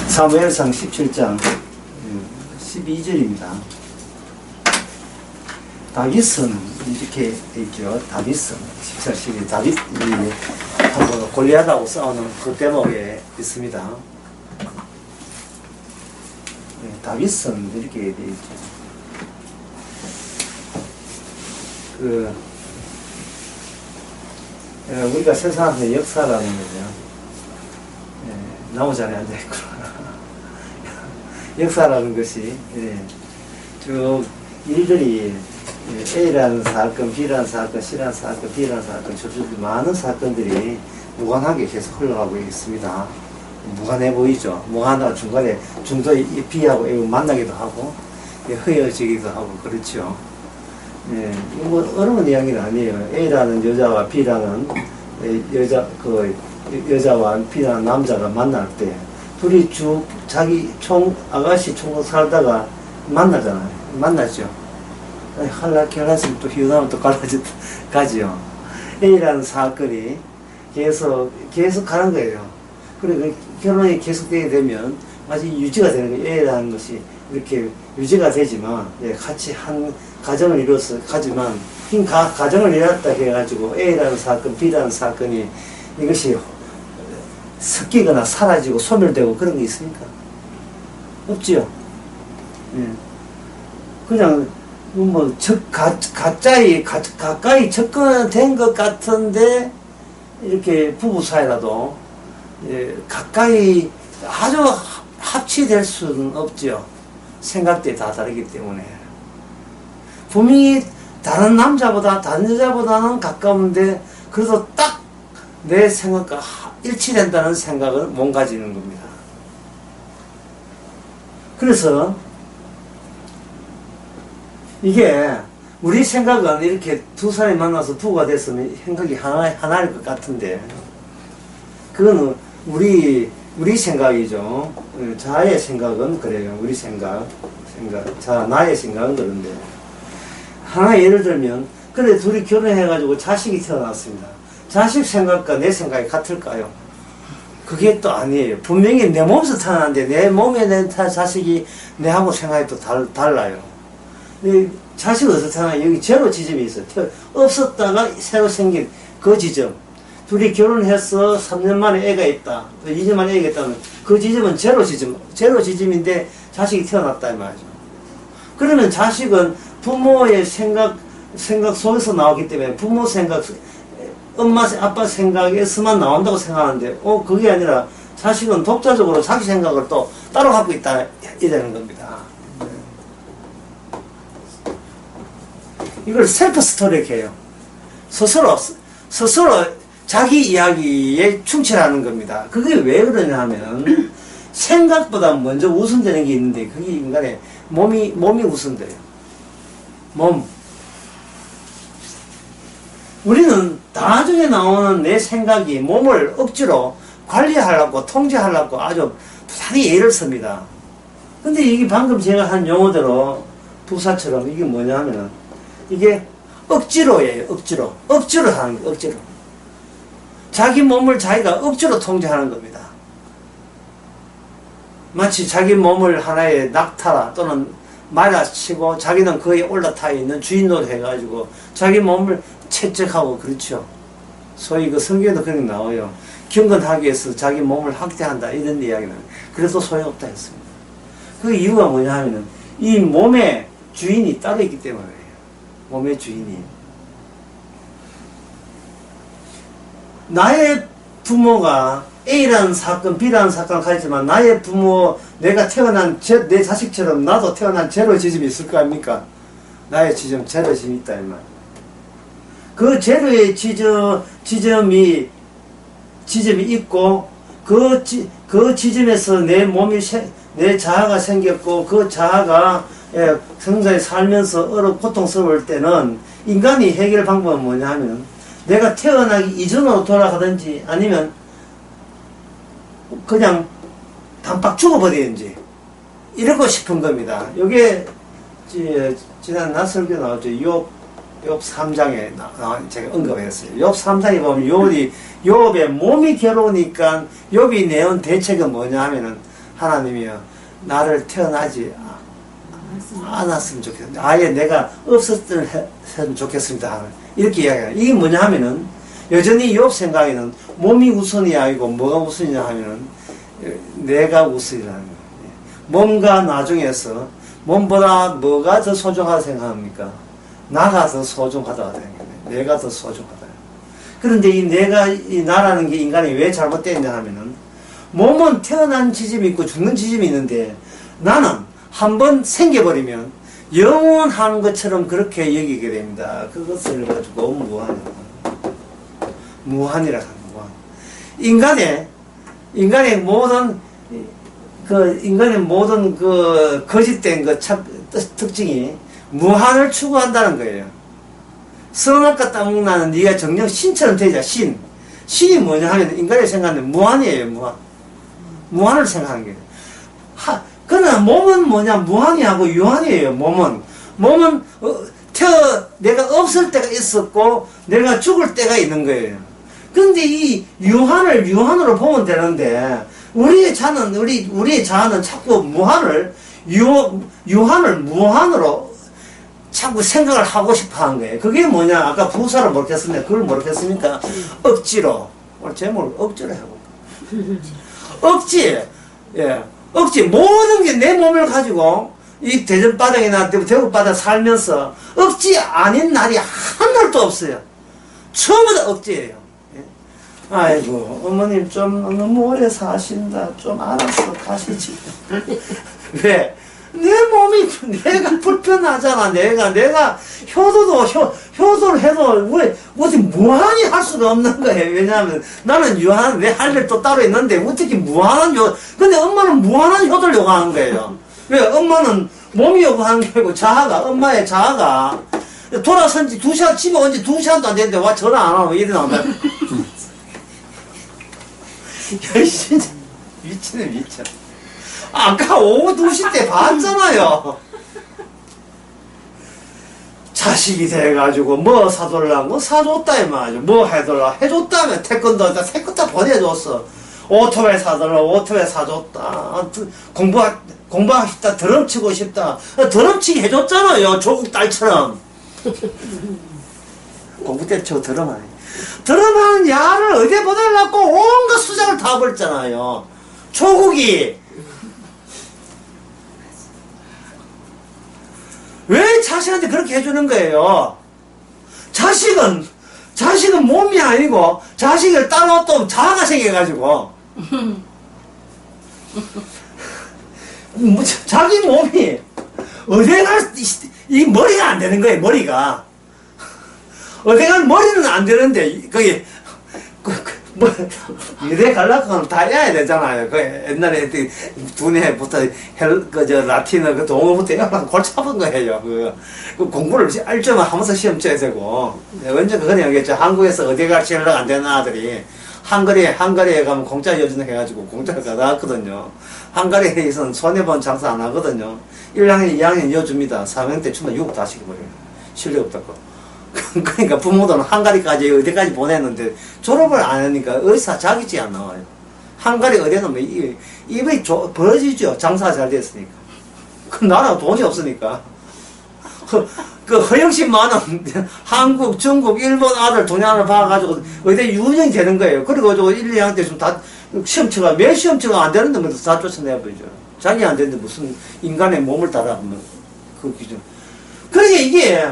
사무엘상 17장 12절입니다. 다윗은 이렇게 있죠. 다윗은 14, 12 다윗이 골리앗하고 싸우는 그 대목에 있습니다. 다윗은 이렇게 되어 있죠. 우리가 세상의 역사라는 거죠. 나무 자리에 앉아있구나. 역사라는 것이, 쭉 일들이 A라는 사건, B라는 사건, C라는 사건, D라는 사건, 많은 사건들이 무관하게 계속 흘러가고 있습니다. 무관해 보이죠? 무관하다 중간에 중도에 B하고 A 만나기도 하고, 헤어지기도 하고, 그렇죠. 뭐 어려운 이야기는 아니에요. A라는 여자와 B라는 여자와 B라는 남자가 만날 때, 둘이 쭉 자기 아가씨 총각 살다가 만나잖아요. 만나죠. 갈라지면 또 휴가하면 또 가지요. A라는 사건이 계속 가는 거예요. 그리고 결혼이 계속되게 되면 아직 유지가 되는 거예요. A라는 것이 이렇게 유지가 되지만, 같이 한 가정을 이루어서 가지만, 긴 가정을 이뤘다 해가지고 A라는 사건, B라는 사건이 이것이 섞이거나 사라지고 소멸되고 그런 게 있습니까? 없지요. 그냥 가까이 접근된 것 같은데 이렇게 부부 사이라도 가까이 아주 합치될 수는 없죠. 생각들이 다 다르기 때문에. 분명히 다른 남자보다 다른 여자보다는 가까운데 그래도 딱 내 생각과 일치된다는 생각을 못 가지는 겁니다. 그래서 이게 우리 생각은 이렇게 두 사람이 만나서 부부가 됐으면 생각이 하나일 것 같은데, 그거는 우리 생각이죠. 자의 생각은 그래요. 우리 생각. 나의 생각은 그런데, 하나 예를 들면, 그래 둘이 결혼해가지고 자식이 태어났습니다. 자식 생각과 내 생각이 같을까요? 그게 또 아니에요. 분명히 내 몸에서 태어났는데 내 몸에 낸 자식이 내하고 생각이 또 달라요. 자식이 어디서 태어나요? 여기 제로 지점이 있어요. 없었다가 새로 생긴 그 지점. 둘이 결혼해서 3년 만에 애가 있다. 2년 만에 애가 있다면 그 지점은 제로 지점인데 자식이 태어났다 이 말이죠. 그러면 자식은 부모의 생각 속에서 나오기 때문에 부모 생각, 엄마, 아빠 생각에서만 나온다고 생각하는데, 그게 아니라 자식은 독자적으로 자기 생각을 또 따로 갖고 있다, 이라는 겁니다. 이걸 셀프 스토리라고 해요. 스스로 자기 이야기에 충실하는 겁니다. 그게 왜 그러냐 하면, 생각보다 먼저 우선되는 게 있는데, 그게 인간의 몸이 우선돼요. 몸. 우리는 나중에 나오는 내 생각이 몸을 억지로 관리하려고 통제하려고 아주 부산히 애를 씁니다. 근데 이게 방금 제가 한 용어대로 부사처럼 이게 뭐냐면은 이게 억지로예요. 억지로 하는 거예요. 억지로. 자기 몸을 자기가 억지로 통제하는 겁니다. 마치 자기 몸을 하나의 낙타라 또는 말아치고 자기는 거기에 올라타 있는 주인으로 해가지고 자기 몸을 채찍하고, 그렇죠. 소위 그 성경에도 그런 게 나와요. 경건하기 위해서 자기 몸을 학대한다, 이런 이야기는. 그래도 소용없다 했습니다. 그 이유가 뭐냐 하면은, 이 몸의 주인이 따로 있기 때문이에요. 몸의 주인이. 나의 부모가 A라는 사건, B라는 사건을 가지지만, 나의 부모, 내가 태어난 내 자식처럼 나도 태어난 제로 지점이 있을 거 아닙니까? 나의 지점, 제로 지점이 있다, 이 말. 그 제로의 지점이 있고, 그 지점에서 내 자아가 생겼고, 그 자아가 성장에 살면서 고통스러울 때는 인간이 해결 방법은 뭐냐 하면, 내가 태어나기 이전으로 돌아가든지 아니면 그냥 단박 죽어버리든지 이러고 싶은 겁니다. 이게 지난 낮설교 나왔죠. 욥 3장에 제가 언급했어요. 욥 3장에 보면 욥의 몸이 괴로우니까 욥이 내온 대책은 뭐냐 하면은 하나님이여 나를 태어나지 않았으면 좋겠습니다. 아예 내가 없었으면 좋겠습니다. 이렇게 이야기해요. 이게 뭐냐 하면은 여전히 욥 생각에는 몸이 우선이 아니고 뭐가 우선이냐 하면은 내가 우선이라는 거예요. 몸과 나중에서 몸보다 뭐가 더 소중하다 생각합니까? 나가 더 소중하다고 생각해요. 내가 더 소중하다. 그런데 이 내가, 이 나라는 게 인간이 왜 잘못되었냐 하면은 몸은 태어난 지점이 있고 죽는 지점이 있는데 나는 한번 생겨버리면 영원한 것처럼 그렇게 여기게 됩니다. 그것을 가지고 무한이라고 하는 무한. 인간의 모든 거짓된 특징이 무한을 추구한다는 거예요. 선악과 땅나는 네가 정녕 신처럼 되자. 신이 뭐냐 하면 인간의 생각은 무한이에요. 무한을 생각하는 거예요. 그러나 몸은 뭐냐 무한이하고 유한이에요. 몸은 내가 없을 때가 있었고 내가 죽을 때가 있는 거예요. 그런데 이 유한으로 보면 되는데 우리의 자아는 자꾸 유한을 무한으로 자꾸 생각을 하고 싶어 한 거예요. 그게 뭐냐 아까 부사를 모르겠습니다. 그걸 모르겠습니까? 억지로 오늘 제목을 억지로 하고 억지 모든 게 내 몸을 가지고 이 대전바닥이나 대구바닥 살면서 억지 아닌 날이 한 날도 없어요. 처음부터 억지예요. 아이고 어머님 좀 너무 오래 사신다. 좀 알아서 가시지. 왜? 내 몸이 내가 불편하잖아. 내가 효도를 해도 왜 어떻게 무한히 할 수가 없는 거예요. 왜냐하면 나는 유한한 내 할 일 또 따로 있는데 어떻게 무한한 근데 엄마는 무한한 효도를 요구하는 거예요. 왜? 엄마는 몸이 요구하는 게 아니고 엄마의 자아가 돌아선 지 2시간 집에 온 지 2시간도 안 됐는데 와 전화 안 하고 이래 나온다. 진짜 미쳐. 아까 오후 2시 때 봤잖아요. 자식이 돼가지고 뭐 사달라 뭐 사줬다 이 말이죠. 뭐 해달라 해줬다며 태권도 보내줬어. 오토바이 사달라 오토바이 사줬다. 공부하고 싶다. 드럼 치고 싶다. 드럼 치게 해줬잖아요. 조국 딸처럼. 공부 때 저 드럼 하네. 드럼하는 야를 어디에 보내려고 온갖 수작을 다 벌잖아요. 조국이 왜 자식한테 그렇게 해주는 거예요? 자식은 몸이 아니고 자식을 따로 또 자아가 생겨가지고 자기 몸이 어디가 이 머리가 안 되는 거예요. 머리가 어디가 머리는 안 되는데 거기 미래 갈라고 하면 다 해야 되잖아요. 그 옛날에 두뇌부터 라틴어 그 동어부터 해야 골치 아픈 거예요. 그 공부를 알 줄만 하면서 시험 쳐야 되고. 언제 그건 얘기했죠. 한국에서 어디 갈지 연락 안 되는 아들이 한거리에 가면 공짜 요즘 해가지고 공짜를 가져왔거든요. 한거리에서는 손해본 장사 안 하거든요. 1학년, 2학년 이어줍니다. 4학년 때 주면 6 다 시켜버려요. 실력 없다고. 그러니까 부모들은 한가리까지 어디까지 보냈는데 졸업을 안 하니까 의사 자격증이 안 나와요. 한가리 어디 놓으면 입이 벌어지죠. 장사가 잘 됐으니까. 그 나라가 돈이 없으니까. 그 허영심 많은 한국, 중국, 일본 아들 동양을 봐가지고 의대 유년이 되는 거예요. 그래가지고 1, 2학년 때 다 시험치가 매 시험치가 안 되는데 다 쫓아내버리죠. 자기 안 되는데 무슨 인간의 몸을 따라하면 그 기준. 그러니까 이게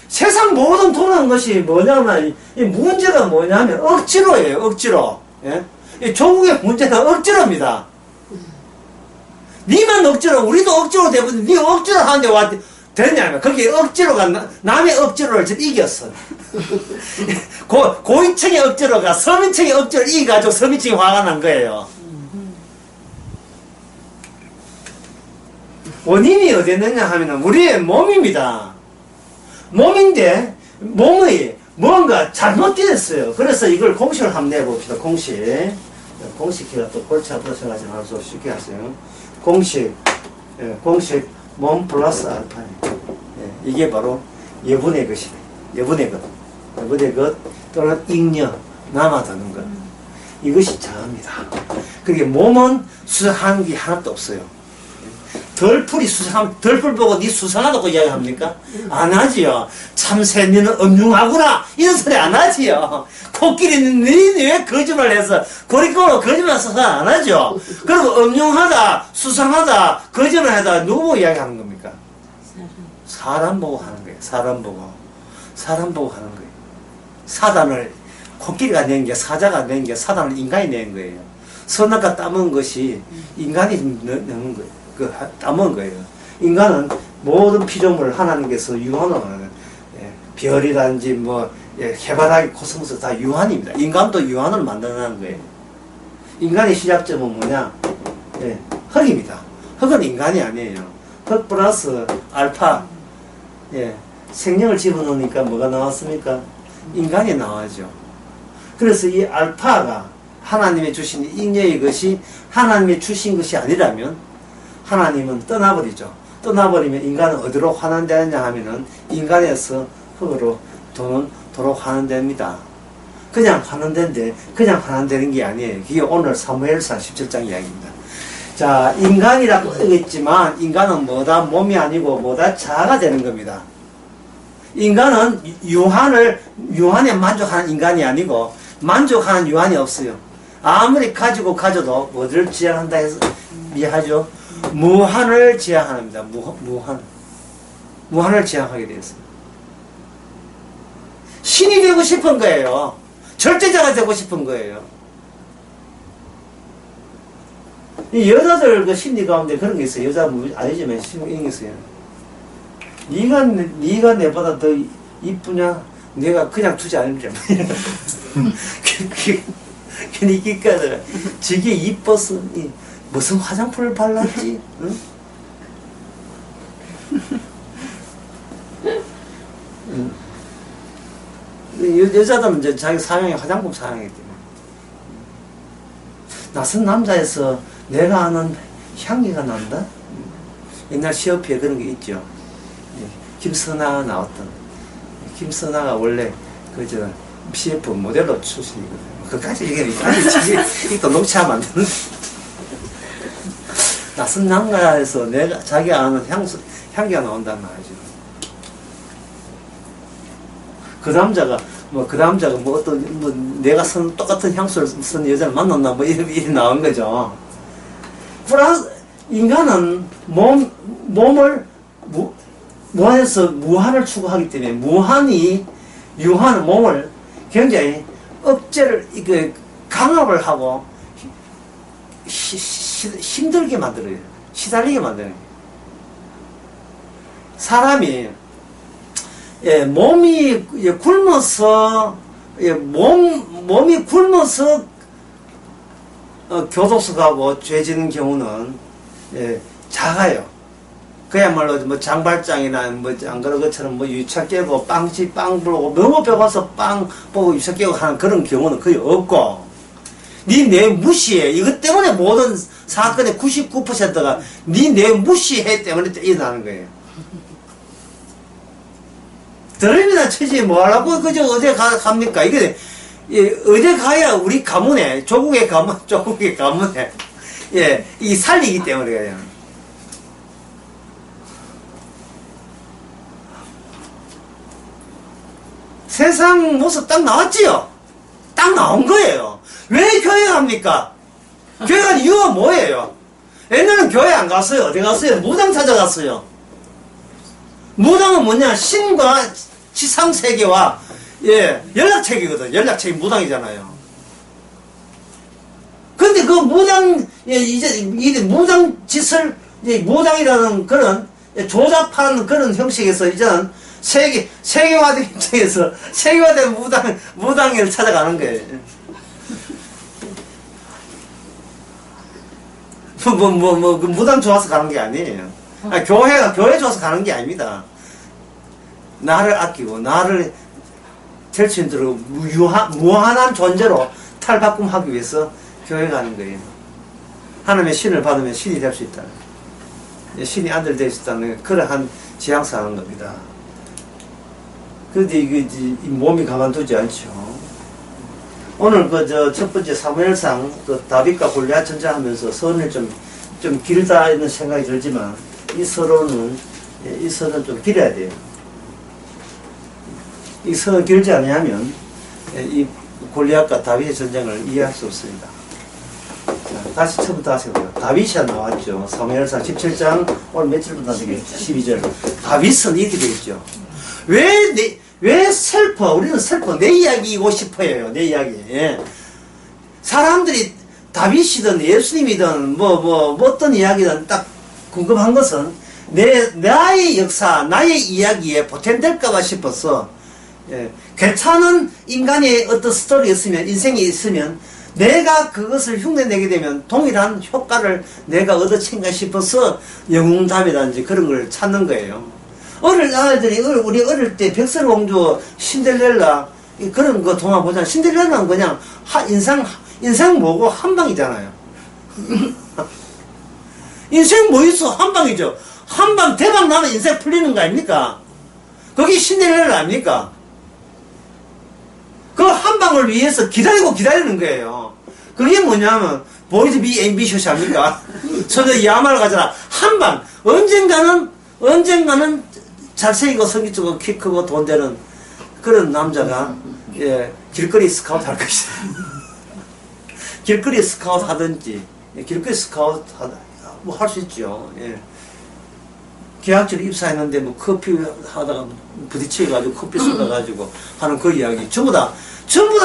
세상 모든 도는 것이 뭐냐면, 이 문제가 뭐냐면, 억지로예요, 억지로. 예? 이 조국의 문제는 억지로입니다. 니만 억지로, 우리도 억지로 되거든. 니 억지로 하는데 됐냐면, 거기 억지로가, 남의 억지로를 지금 이겼어. 고위층의 억지로가 서민층의 억지로를 이겨가지고 서민층이 화가 난 거예요. 원인이 어디 있느냐 하면은, 우리의 몸입니다. 몸인데 몸의 뭔가 잘못되었어요. 그래서 이걸 공식을 한번 내봅시다. 공식기가 또 골치 아프다 생각하지 말고 쉽게 하세요. 공식 몸 플러스 알파. 이게 바로 여분의 것이다. 여분의 것 또는 잉여 남아드는 것. 이것이 자아입니다. 그게 몸은 수상한 게 하나도 없어요. 덜풀이 수상, 덜풀 보고 니 수상하다고 이야기합니까? 안 하지요. 참새 니는 음흉하구나 이런 소리 안 하지요. 코끼리는 니 왜 거짓말 해서 고리꼬로 거짓말 써서 안 하죠. 그리고 음흉하다 수상하다 거짓말 하다 누구 보고 이야기하는 겁니까? 사람 보고 하는 거예요. 사람 보고 하는 거예요. 사단을 코끼리가 낸 게 사자가 낸 게 사단을 인간이 낸 거예요. 선악과 따먹은 것이 인간이 넣는 거예요. 따먹은 거예요. 인간은 모든 피조물을 하나님께서 유한으로 하는 별이라든지 해바라기 코스모스 다 유한입니다. 인간도 유한을 만들어내는 거예요. 인간의 시작점은 뭐냐? 흙입니다. 흙은 인간이 아니에요. 흙 플러스 알파. 생명을 집어넣으니까 뭐가 나왔습니까? 인간이 나와죠. 그래서 이 알파가 하나님이 주신 인여의 것이 하나님이 주신 것이 아니라면 하나님은 떠나버리죠. 떠나버리면 인간은 어디로 환원되느냐 하면은 인간에서 흙으로 도로 환원됩니다. 그냥 환원된데 그냥 환원되는 게 아니에요. 그게 오늘 사무엘상 17장 이야기입니다. 자, 인간이라고 하겠지만 인간은 뭐다? 몸이 아니고 뭐다? 자아가 되는 겁니다. 인간은 유한에 만족하는 인간이 아니고 만족하는 유한이 없어요. 아무리 가져도 뭐를 지향한다 해서 이해하죠? 무한을 지향합니다. 무한을 지향하게 되었습니다. 신이 되고 싶은 거예요. 절대자가 되고 싶은 거예요. 이 여자들 그 심리 가운데 그런 게 있어요. 여자 아니지만 심리 있어요. 네가 내보다 더 이쁘냐? 내가 그냥 두지 않을게. 괜히 기까들 저게 이뻐서 무슨 화장품을 발랐지? 응? 여자들은 이제 자기 사용이 화장품 사용이기 때문에 낯선 남자에서 내가 아는 향기가 난다? 옛날 시어피에 그런 게 있죠. 김선아가 나왔던 김선아가 원래 그저 CF 모델로 출신이거든요. 그까지 이게 또 녹취하면 안 되는. 낯선 남자에서 내가 자기가 아는 향기가 나온단 말이죠. 그 남자가 내가 쓴 똑같은 향수를 쓴 여자를 만났나 이렇게 나온 거죠. 인간은 몸을 무한에서 무한을 추구하기 때문에 유한은 몸을 굉장히 억제를 강압을 하고 힘들게 만들어요. 시달리게 만드는 거예요. 사람이 몸이 굶어서 몸이 굶어서 교도소 가고 죄지는 경우는 작아요. 그야말로 뭐 장발장이나 안 그런 것처럼 유차 깨고 빵 불고 너무 배고파서 빵 보고 유차 깨고 하는 그런 경우는 거의 없고, 내 무시해. 이것 때문에 모든 사건의 99%가 내 무시해 때문에 일어나는 거예요. 드럼이나 치지 뭐하라고 그저 어디 갑니까? 이게 어디 가야 우리 가문에 조국의 가문에 이 살리기 때문에 그래요. 세상 모습 딱 나왔지요? 딱 나온 거예요. 왜 교회 갑니까? 교회 간 이유가 뭐예요? 옛날에는 교회 안 갔어요. 어디 갔어요? 무당 찾아갔어요. 무당은 뭐냐? 신과 지상세계와 연락책이거든. 연락책이 무당이잖아요. 근데 그 이제 무당 짓을, 무당이라는 그런 조잡하는 그런 형식에서 이제는 세계화된 입장에서 세계화된 무당을 찾아가는 거예요. 그 무당 좋아서 가는 게 아니에요. 교회 좋아서 가는 게 아닙니다. 나를 아끼고, 나를 절친들로 무한한 존재로 탈바꿈하기 위해서 교회 가는 거예요. 하나님의 신을 받으면 신이 될 수 있다. 신이 아들 될 수 있다는 그러한 지향사 하는 겁니다. 그런데 이게 몸이 가만두지 않죠. 오늘 첫 번째 사무엘상 다윗과 골리앗 전쟁하면서 서론이 좀 길다 이런 생각이 들지만 이 서론은 좀 길어야 돼요. 이 서론 길지 않으면 이 골리앗과 다윗의 전쟁을 이해할 수 없습니다. 자, 다시 처음부터 하세요. 다윗이 나왔죠. 사무엘상 17장 오늘 며칠부터 되게 12절. 다윗은 이렇게 되어 있죠. 왜 슬퍼? 우리는 슬퍼. 내 이야기이고 싶어요. 내 이야기. 예. 사람들이 다윗이든 예수님이든 뭐 어떤 이야기든 딱 궁금한 것은 나의 역사, 나의 이야기에 보탬될까봐 싶어서 예. 괜찮은 인간의 어떤 스토리가 있으면, 인생이 있으면 내가 그것을 흉내내게 되면 동일한 효과를 내가 얻어친가 싶어서 영웅담이라든지 그런 걸 찾는 거예요. 아이들이 우리 어릴 때 백설공주, 신데렐라 그런 거 동화 보잖아요. 신데렐라는 그냥 인생 뭐고 한방이잖아요. 인생 뭐 있어? 한방이죠. 한방 대박 나면 인생 풀리는 거 아닙니까? 그게 신데렐라 아닙니까? 그 한방을 위해서 기다리는 거예요. 그게 뭐냐면 보이즈 비 앰비셔스 아닙니까? 저도 야마를 가져라. 한방 언젠가는 잘생기고 성기적으로 키 크고 돈 되는 그런 남자가 예, 길거리 스카우트 할 것이다. 길거리 스카우트 하든지 길거리 스카우트 뭐 할 수 있죠. 예. 계약직으로 입사했는데 뭐 커피 하다가 부딪혀가지고 커피 쏟아가지고 하는 그 이야기 전부 다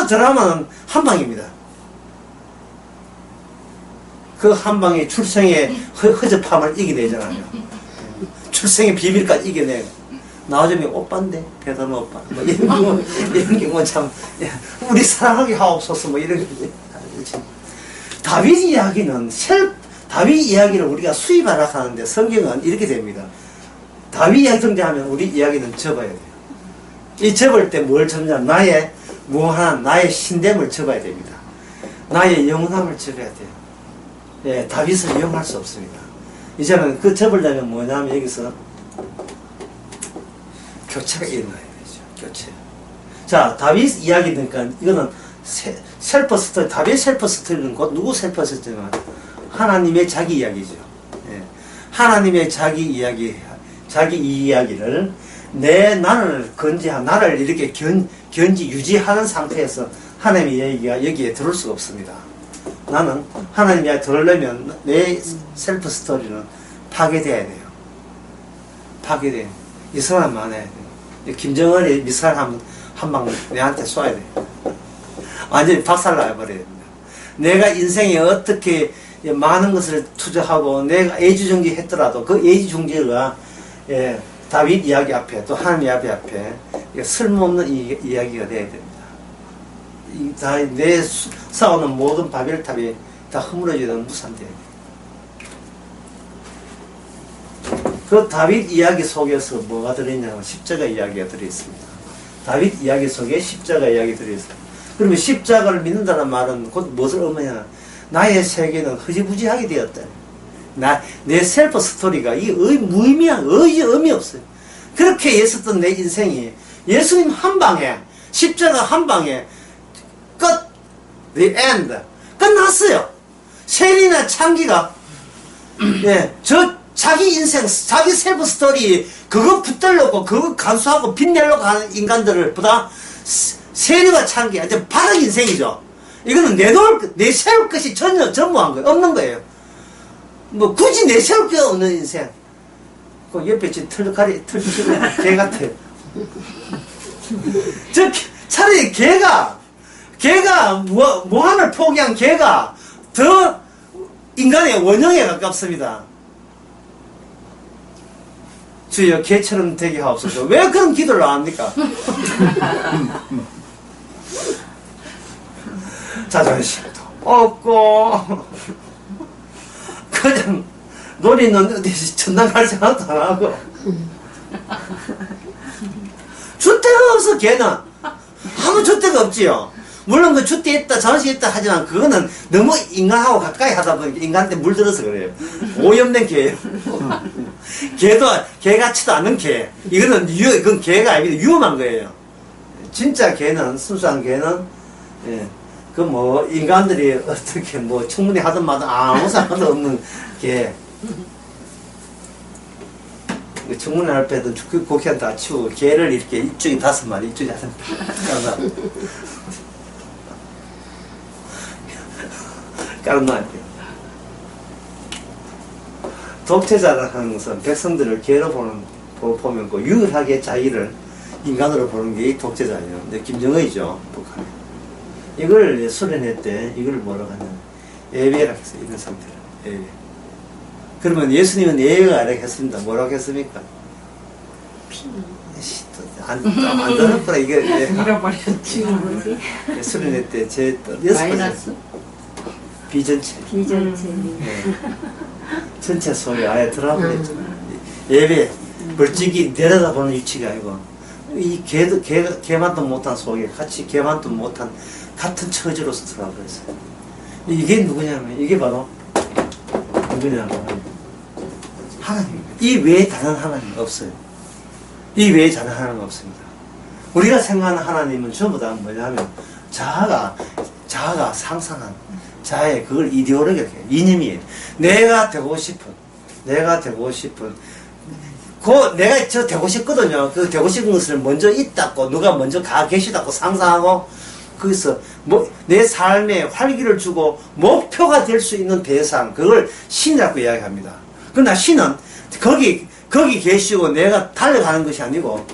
드라마는 한방입니다. 그 한방이 출생의 허접함을 이겨내잖아요. 출생의 비밀까지 이겨내고 나중에 오빠인데 대단한 오빠 뭐 이런 경우 참 우리 사랑하게 하옵소서 뭐 이런 다윗 이야기는 다윗 이야기를 우리가 수입하라 하는데 성경은 이렇게 됩니다. 다윗 이야기 등장하면 우리 이야기는 접어야 돼요. 이 접을 때 뭘 접냐? 나의 무한한 나의 신됨을 접어야 됩니다. 나의 영원함을 접어야 돼요. 예, 다윗을 이용할 수 없습니다. 이제는 그 접으려면 뭐냐면 여기서 교체가 일어나야 되죠. 교체. 자, 다윗 이야기 니까 이거는 셀프 스토리, 다윗 셀프 스토리는 곧 누구 셀프 스토리냐? 하나님의 자기 이야기죠. 예. 하나님의 자기 이야기를 나를 나를 이렇게 유지하는 상태에서 하나님의 얘기가 여기에 들을 수가 없습니다. 나는 하나님 이야기 들으려면 내 셀프 스토리는 파괴돼야 돼요. 파괴돼요. 이 사람 많아야 돼요. 김정은이 미사일 한 방 내한테 쏴야 돼요. 완전히 박살나버려야 됩니다. 내가 인생에 어떻게 많은 것을 투자하고 내가 애지중지 했더라도 그 애지중지가 예, 다윗 이야기 앞에 또 하나님 이야기 앞에 쓸모없는 이야기가 돼야 됩니다. 내 쌓아놓은 모든 바벨탑이 다 허물어지는 무산돼야 돼요. 그 다윗 이야기 속에서 뭐가 들어있냐면 십자가 이야기가 들어있습니다. 다윗 이야기 속에 십자가 이야기 들어있어요. 그러면 십자가를 믿는다는 말은 곧 무엇을 의미하냐? 나의 세계는 흐지부지하게 되었다. 내 셀프 스토리가 무의미한 의미 없어요. 그렇게 했었던 내 인생이 예수님 한 방에 십자가 한 방에 끝, the end 끝났어요. 세리나 창기가 예, 자기 인생, 자기 셀프 스토리 그거 붙들려고 그거 간수하고 빛내려고 하는 인간들을 보다 세리와 창기 완전 바른 인생이죠. 이거는 내세울 것이 전무한 거예요. 없는 거예요. 뭐 굳이 내세울 게 없는 인생. 그 옆에 털치는 개 같아요. 차라리 개가 무한을 포기한 개가 더 인간의 원형에 가깝습니다. 주여 개처럼 되게 하옵소서. 왜 그런 기도를 안 합니까? 자존심도 없고 그냥 노리는 어디 천당 갈 생각도 안 하고 줏대가 없어. 걔는 아무 줏대가 없지요. 물론 그 줏대 있다 자존심 있다 하지만 그거는 너무 인간하고 가까이 하다 보니까 인간한테 물들어서 그래요. 오염된 개예요. 개같지도 않은 개. 그건 개가 아닙니다. 위험한 거예요. 진짜 개는, 순수한 개는 예, 그 뭐 인간들이 어떻게 뭐 충분히 하든 마든 아무 상관도 없는 게 충분히 할 때도 곡현 다 치우고 개를 이렇게 이쪽에 5마리 이쪽에 5마리 깔아놔야 독재자라는 것은 백성들을 개로 보면 그 유일하게 자기를 인간으로 보는 게 독재자예요. 근데 김정은이죠, 북한에. 이걸 수련회 때 이걸 뭐라고 하냐, 예배라고 했어요. 이런 상태를 예배. 그러면 예수님은 예배가 아니라 했습니다. 뭐라고 했습니까? 안 들었더라 이게. 잃어버렸지. 뭐지? 수련회 때 제 마이너스? 비전체. 비전체. 전체 속에 아예 들어가버렸죠. 예배, 벌칙이 내려다보는 위치가 아니고, 이 개만도 못한 속에 같이 개만도 못한 같은 처지로서 들어가버렸어요. 이게 누구냐면, 이게 바로, 누구냐면, 하나님입니다. 이 외에 다른 하나님 없어요. 이 외에 다른 하나님 없습니다. 우리가 생각하는 하나님은 전부 다 뭐냐면, 자아가 상상한, 자의 그걸 이데올로기라고 해요. 이념이에요. 내가 되고 싶은, 내가 저 되고 싶거든요. 그 되고 싶은 것을 먼저 있다고, 누가 먼저 가 계시다고 상상하고, 거기서 내 삶에 활기를 주고 목표가 될 수 있는 대상, 그걸 신이라고 이야기합니다. 그러나 신은 거기 계시고 내가 달려가는 것이 아니고,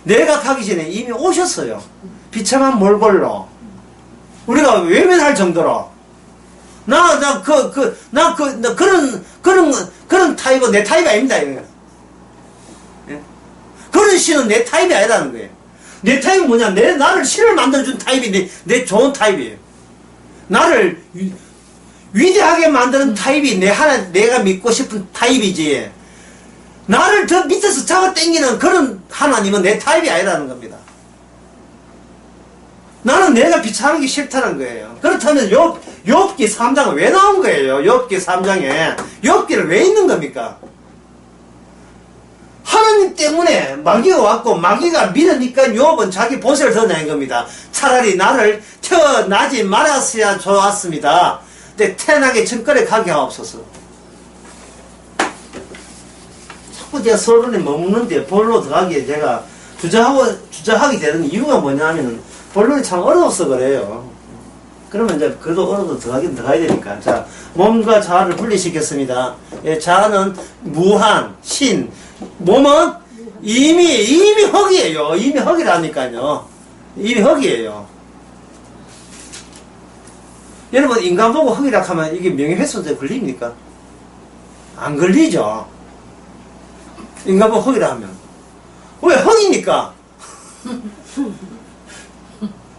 내가 가기 전에 이미 오셨어요. 비참한 몰골로. 우리가 외면할 정도로. 그런 타입은 내 타입이 아닙니다. 예? 그런 신은 내 타입이 아니라는 거예요. 내 타입은 뭐냐? 나를 신을 만들어준 타입이 내 좋은 타입이에요. 나를 위대하게 만드는 타입이 내가 믿고 싶은 타입이지. 나를 더 밑에서 잡아 당기는 그런 하나님은 내 타입이 아니라는 겁니다. 나는 내가 비참하기 싫다는 거예요. 그렇다면 욥기 3장은 왜 나온 거예요? 욥기 3장에 욥기를 왜 있는 겁니까? 하나님 때문에 마귀가 왔고 마귀가 믿으니까 욥은 자기 본색을 드러낸 겁니다. 차라리 나를 태어나지 말았어야 좋았습니다. 근데 태어나기 전까지 가게 하옵소서. 자꾸 제가 서론에 머무는데 본로 들어가기에 제가 주저하게 되는 이유가 뭐냐면 본론이 참 어려워서 그래요. 그러면 이제 그래도 어려도 들어가야 되니까. 자, 몸과 자아를 분리시켰습니다. 예, 자아는 무한, 신, 몸은 이미 흙이에요. 이미 흙이라니까요. 이미 흙이에요. 여러분, 인간 보고 흙이라 하면 이게 명예훼손죄 걸립니까? 안 걸리죠. 인간 보고 흙이라 하면. 왜 흙입니까?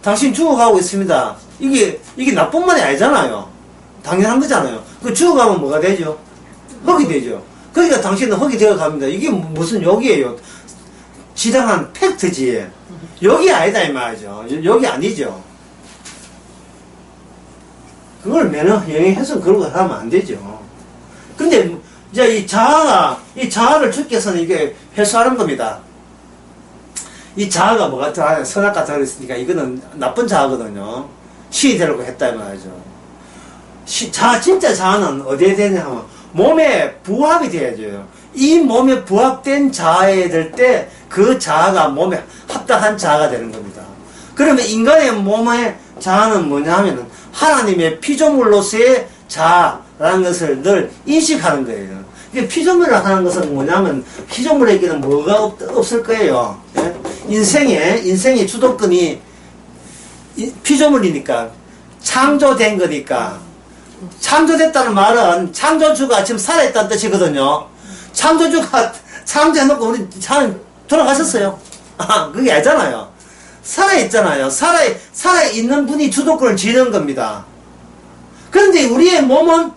당신 죽어가고 있습니다. 이게 나쁜 말이 아니잖아요. 당연한 거잖아요. 그 죽어가면 뭐가 되죠? 흙이 되죠. 그러니까 당신은 흙이 되어갑니다. 이게 무슨 욕이에요? 지당한 팩트지. 욕이 아니다 이 말이죠. 욕이 아니죠. 그걸 명예훼손 그러고 하면 안 되죠. 근데 이제 이 자아를 주께서는 이게 회수하는 겁니다. 이 자아가 뭐 같아? 선악 같다 그랬으니까 이거는 나쁜 자아거든요. 신이 되려고 했다 이 말이죠. 진짜 자아는 어디에 되냐 하면 몸에 부합이 돼야죠. 이 몸에 부합된 자아에 될 때 그 자아가 몸에 합당한 자아가 되는 겁니다. 그러면 인간의 몸의 자아는 뭐냐 하면은 하나님의 피조물로서의 자아라는 것을 늘 인식하는 거예요. 이게 피조물을 하는 것은 뭐냐면 피조물에게는 뭐가 없을 거예요. 예? 인생의 주도권이 피조물이니까 창조된 거니까. 창조됐다는 말은 창조주가 지금 살아있다는 뜻이거든요. 창조주가 창조해놓고 우리 돌아가셨어요. 그게 아니잖아요. 살아있잖아요. 살아있는 분이 주도권을 쥐는 겁니다. 그런데 우리의 몸은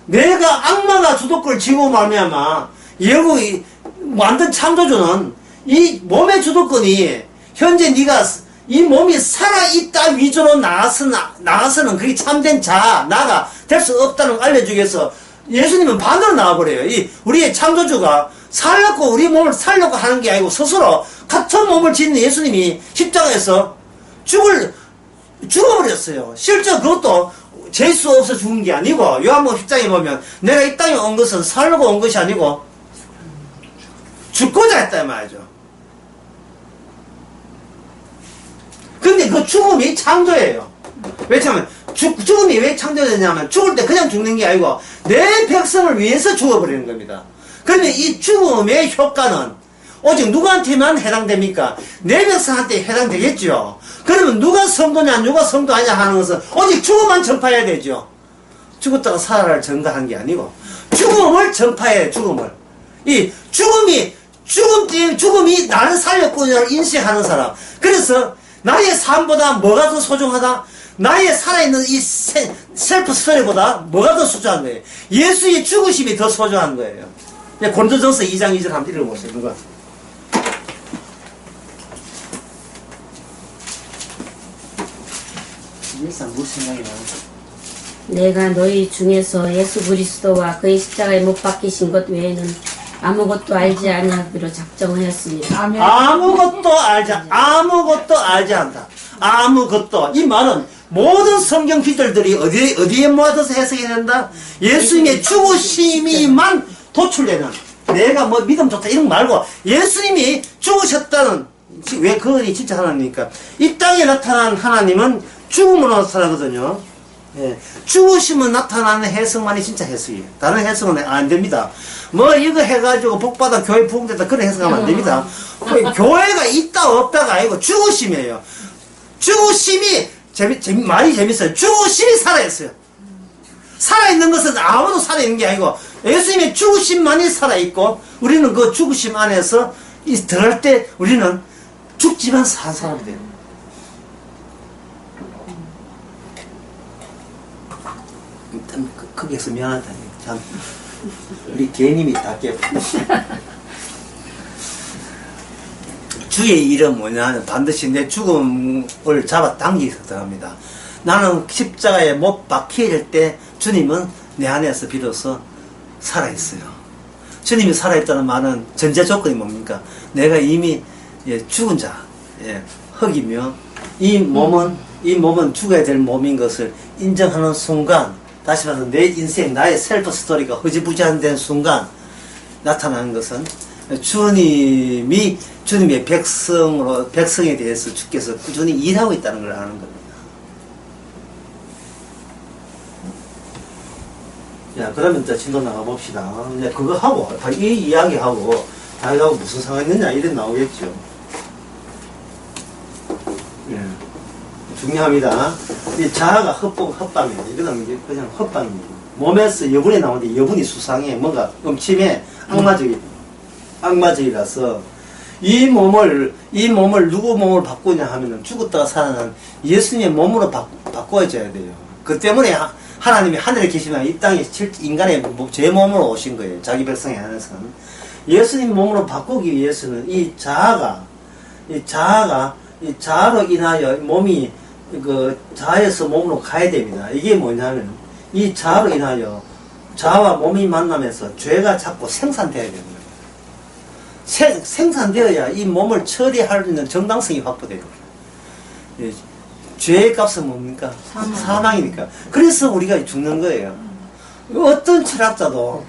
내가 악마가 주도권을 쥐고 말미암아 결국 만든 창조주는 이 몸의 주도권이 현재 네가 이 몸이 살아있다 위주로 나가서는 그게 참된 나가 될 수 없다는 걸 알려주기 위해서 예수님은 반대로 나와버려요. 우리의 창조주가 살려고 우리 몸을 살려고 하는 게 아니고 스스로 같은 몸을 짓는 예수님이 십자가에서 죽어버렸어요. 실제 그것도 재수 없어 죽은 게 아니고, 요한복음 10장에 보면 내가 이 땅에 온 것은 살려고 온 것이 아니고 죽고자 했다 이 말이죠. 근데 그 죽음이 창조예요. 왜냐하면 죽음이 왜 창조되냐면 죽을 때 그냥 죽는 게 아니고 내 백성을 위해서 죽어버리는 겁니다. 그러면 이 죽음의 효과는 오직 누구한테만 해당됩니까? 내 백성한테 해당되겠죠. 그러면 누가 성도냐 누가 성도 아니냐 하는 것은 오직 죽음만 전파해야 되죠. 죽었다가 살아날 전가한 게 아니고 죽음을 전파해야 돼. 죽음을. 이 죽음이 나를 살렸구나를 인식하는 사람. 그래서 나의 삶보다 뭐가 더 소중하다? 나의 살아있는 이 셀프 스토리보다 뭐가 더 소중한 거예요? 예수의 죽으심이 더 소중한 거예요. 고린도전서 2장 2절 한번 읽어보세요. 누가? 일상 무슨 생각이 나요? 내가 너희 중에서 예수 그리스도와 그의 십자가에 못 박히신 것 외에는 아무것도 알지 아니하기로 작정하였습니다. 아멘. 아무것도 알지 않다. 아무것도. 이 말은 모든 성경 기절들이 어디에 모아져서 해석이 된다? 예수님의 죽으심이만 도출되는, 내가 뭐 믿음 좋다 이런 거 말고 예수님이 죽으셨다는, 왜 그분이 진짜 하나님입니까? 이 땅에 나타난 하나님은 죽음으로 나타나거든요. 예. 죽으시면 나타나는 해석만이 진짜 해석이에요. 다른 해석은 안 됩니다. 뭐 이거 해가지고 복받아 교회 부흥됐다 그런 해석하면 안 됩니다. 교회가 있다 없다가 아니고 죽으심이에요. 죽으심이 말이 재밌어요. 죽으심이 살아있어요. 살아있는 것은 아무도 살아있는 게 아니고 예수님의 죽으심만이 살아있고 우리는 그 죽으심 안에서 들어갈 때 우리는 죽지만 산 사람이 돼요. 일단 거기에서 미안하다. 참 우리 개님이 다 깨. 주의 일은 뭐냐면 반드시 내 죽음을 잡아 당기셔서 들어갑니다. 나는 십자가에 못 박힐 때 주님은 내 안에서 비로소 살아있어요. 주님이 살아있다는 말은 전제 조건이 뭡니까? 내가 이미 죽은 자, 흙이며 이 몸은 죽어야 될 몸인 것을 인정하는 순간, 다시 말해서 내 인생, 나의 셀프 스토리가 흐지부지한 순간 나타나는 것은 주님이 주님의 백성에 대해서 주께서 꾸준히 일하고 있다는 걸 아는 겁니다. 자, 그러면 또 진도 나가봅시다. 이제 그거 하고, 이 이야기하고, 다윗하고 무슨 상관이 있느냐, 이래 나오겠죠. 예. 중요합니다. 이 자아가 헛방입니다. 이거는 그냥 헛방입니다. 몸에서 여분이 나오는데 여분이 수상해. 뭔가 음침해. 악마적이라서 이 몸을 누구 몸을 바꾸냐 하면은 죽었다가 살아난 예수님의 몸으로 바꿔줘야 돼요. 그 때문에 하나님이 하늘에 계시면 이 땅에 인간의 제 몸으로 오신 거예요. 자기 백성에 한해서는. 예수님 몸으로 바꾸기 위해서는 이 자아로 인하여 몸이 그 자아에서 몸으로 가야 됩니다. 이게 뭐냐면 이 자아로 인하여 자아와 몸이 만나면서 죄가 자꾸 생산돼야 됩니다. 생산되어야 이 몸을 처리할 수 있는 정당성이 확보돼요. 죄의 값은 뭡니까? 사망이니까. 그래서 우리가 죽는 거예요. 어떤 철학자도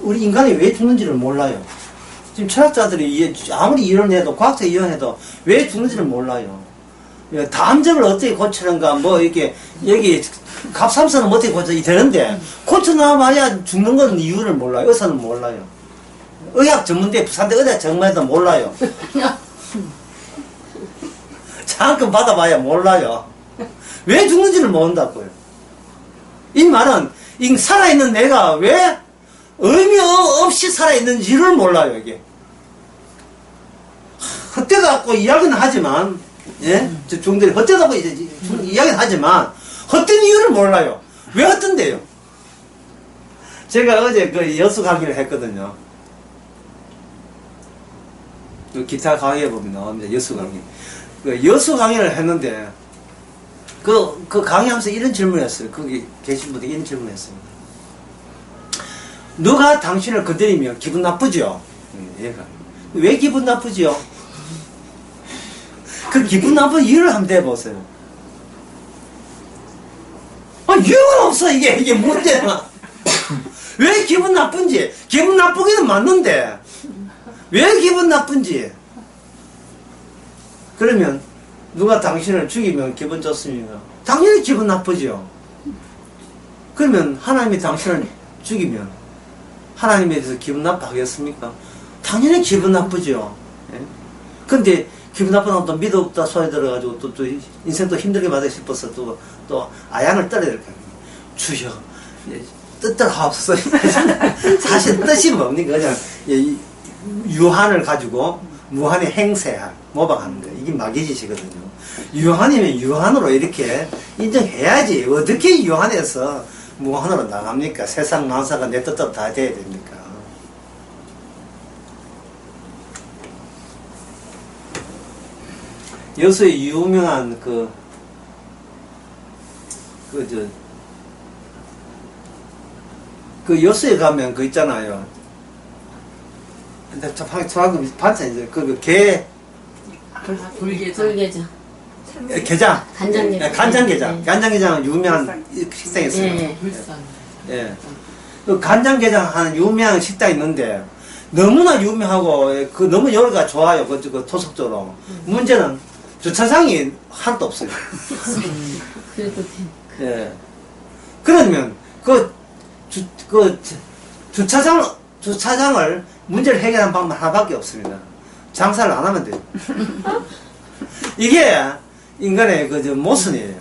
우리 인간이 왜 죽는지를 몰라요. 지금 철학자들이 아무리 이론해도 과학적 이론해도 왜 죽는지를 몰라요. 담정을 어떻게 고치는가, 뭐 이렇게 여기 갑상선은 어떻게 고쳐 되는데 고쳐놔봐야 죽는 건 이유를 몰라요. 의사는 몰라요. 의학 전문대 부산대 의대 정말도 몰라요. 장학금 받아봐야 몰라요. 왜 죽는지를 모른다고요. 이 말은 살아있는 내가 왜 의미 없이 살아있는지를 몰라요. 이게 헛되다고 이야기는 하지만, 저 중들이 헛되다고 이야기는 하지만 헛된 이유를 몰라요. 왜 헛된데요? 제가 어제 그 여수 강의를 했거든요. 기타 강의에 보면 나옵니다. 여수 강의. 그 여수 강의를 했는데, 그 강의하면서 이런 질문을 했어요. 거기 계신 분들이 이런 질문을 했습니다. 누가 당신을 건드리면 기분 나쁘죠? 얘가. 왜 기분 나쁘죠? 그 기분 나쁜 이유를 한번 대보세요. 이유가 없어, 이게 문제야. 왜 기분 나쁜지. 기분 나쁘기는 맞는데, 왜 기분 나쁜지. 그러면, 누가 당신을 죽이면 기분 좋습니까? 당연히 기분 나쁘죠. 그러면, 하나님이 당신을 죽이면, 하나님에 대해서 기분 나빠하겠습니까? 당연히 기분 나쁘죠. 예? 근데, 기분 나쁘다고 또 믿어 없다 소리 들어가지고 또 인생 또 힘들게 받아 싶어서 또 아양을 떨어야 될 거예요. 주여, 뜻대로 하옵소서. 사실 뜻이 뭡니까? 그냥 유한을 가지고 무한히 행세할, 모방하는 거예요. 이게 마귀짓이거든요. 유한이면 유한으로 이렇게 인정해야지. 어떻게 유한해서 무한으로 나갑니까? 세상 만사가 내 뜻대로 다 돼야 됩니까? 여수의 유명한 여수에 가면 있잖아요. 근데 정확히 반찬이죠. 돌게장. 게장. 간장게장. 간장게장. 네. 간장게장은 유명한 식당이 있어요. 네. 불산. 예. 그 간장게장 하는 유명한 식당이 있는데, 너무나 유명하고, 너무 여기가 좋아요. 토속적으로. 문제는 주차장이 하나도 없어요. 그래도 예. 그러면, 주차장을 문제를 해결하는 방법 하나밖에 없습니다. 장사를 안 하면 돼요. 이게 인간의 모순이에요.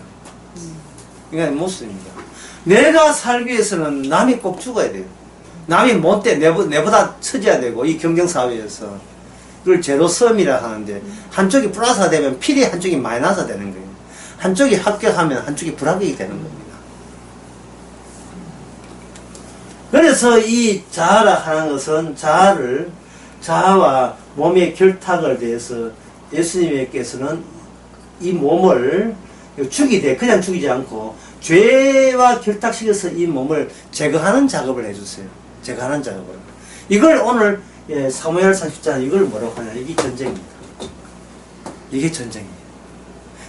인간의 모순입니다. 내가 살기 위해서는 남이 꼭 죽어야 돼요. 남이 못돼, 내보다 처져야 되고, 이 경쟁사회에서. 그걸 제로섬이라 하는데, 한쪽이 플러스가 되면 필히 한쪽이 마이너스가 되는 거예요. 한쪽이 합격하면 한쪽이 불합격이 되는 겁니다. 그래서 이 자아라 하는 것은 자아와 몸의 결탁을 대해서 예수님께서는 이 몸을 그냥 죽이지 않고 죄와 결탁시켜서 이 몸을 제거하는 작업을 해주세요. 제거하는 작업을. 이걸 오늘 사무엘 40장 이걸 뭐라고 하냐. 이게 전쟁입니다. 이게 전쟁이에요.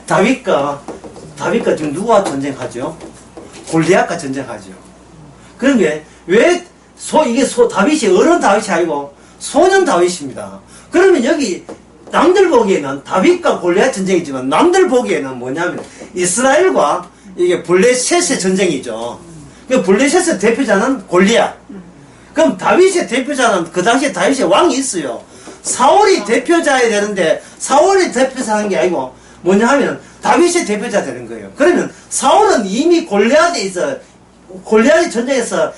다윗과 지금 누구와 전쟁하죠? 골리앗과 전쟁하죠. 그런 게 다윗이 어른 다윗이 아니고 소년 다윗입니다. 그러면 여기 남들 보기에는 다윗과 골리앗 전쟁이지만 남들 보기에는 뭐냐면 이스라엘과 이게 블레셋의 전쟁이죠. 그 블레셋의 대표자는 골리앗. 그럼 다윗의 대표자는 그 당시에 다윗의 왕이 있어요. 사울이 대표자야 되는데 사울이 대표자는 게 아니고 뭐냐 하면 다윗의 대표자 되는 거예요. 그러면 사울은 이미 골리앗의 전쟁에서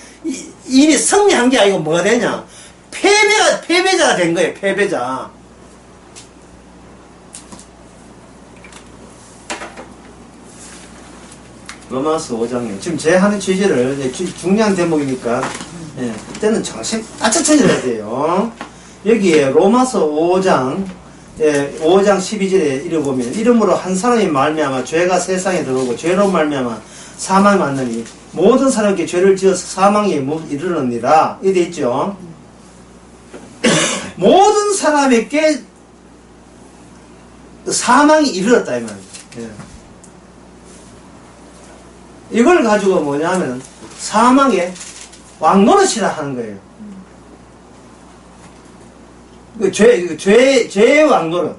이미 승리한 게 아니고 뭐가 되냐? 패배자가 된 거예요. 패배자. 로마서 5장에 지금 제 하는 취지를 중요한 대목이니까 그때는 정신 바짝 찾아야 돼요. 여기에 로마서 5장 5장 12절에 읽어보면 이름으로 한 사람이 말미암아 죄가 세상에 들어오고 죄로 말미암아 사망이 왔느니 모든 사람에게 죄를 지어서 사망에 이르느니라. 이래 있죠. 모든 사람에게 사망이 이르렀다 이 말이에요. 이걸 가지고 뭐냐 하면 사망의 왕노릇이라 하는 거예요. 죄의 왕노릇.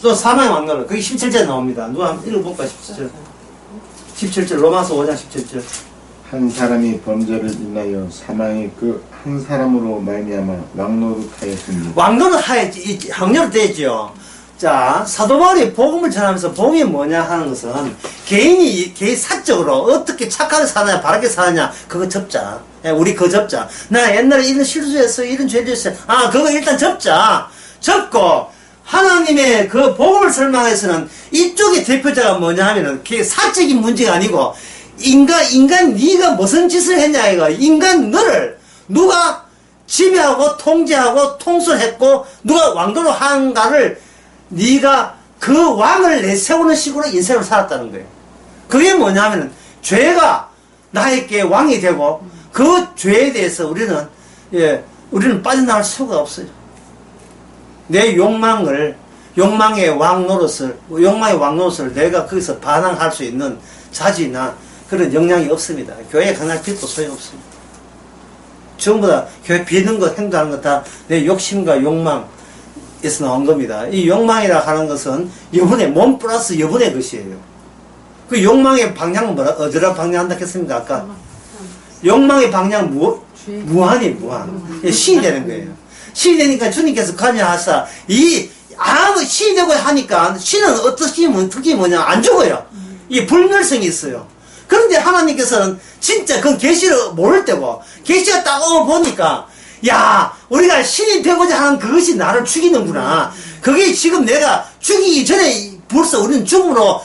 또 사망의 왕노릇. 그게 17절에 나옵니다. 누가 한번 읽어볼까? 17절 로마서 5장 17절. 한 사람이 범죄를 인하여 사망이 그 한 사람으로 말미암아 왕노릇하였습니다. 왕노릇하였지. 왕노릇되죠. 자, 사도 바울이 복음을 전하면서 복음이 뭐냐 하는 것은 개인 사적으로 어떻게 착하게 사느냐 바르게 사느냐 그거 접자. 우리 그거 접자. 나 옛날에 이런 실수했어, 이런 죄를 했어. 그거 일단 접자. 접고 하나님의 그 복음을 설명해서는 이쪽의 대표자가 뭐냐 하면은 그게 사적인 문제가 아니고 인간 네가 무슨 짓을 했냐 이거. 인간 너를 누가 지배하고 통제하고 통솔했고 누가 왕도로 한가를 네가 그 왕을 내세우는 식으로 인생을 살았다는 거예요. 그게 뭐냐면은 죄가 나에게 왕이 되고 그 죄에 대해서 우리는 빠져나갈 수가 없어요. 내 욕망을 욕망의 왕 노릇을 내가 거기서 반항할 수 있는 자질이나 그런 역량이 없습니다. 교회에 강할 빛도 소용없습니다. 전부 다 교회 비는 것, 행동하는 것 다 내 욕심과 욕망에서 나온 겁니다. 이 욕망이라 하는 것은 여분의, 몸 플러스 여분의 것이에요. 그 욕망의 방향은 어디라 방향한다 했습니까? 아까. 욕망의 방향은 무한. 예, 신이 되는 거예요. 신이 되니까 주님께서 관여하사, 신이 되고 하니까, 신은 어떤 특징이 뭐냐? 안 죽어요. 이 불멸성이 있어요. 그런데 하나님께서는 진짜 그건 계시를 모를 때고, 계시가 딱 보니까, 야, 우리가 신이 되고자 하는 그것이 나를 죽이는구나. 그게 지금 내가 죽이기 전에 벌써 우리는 죽음으로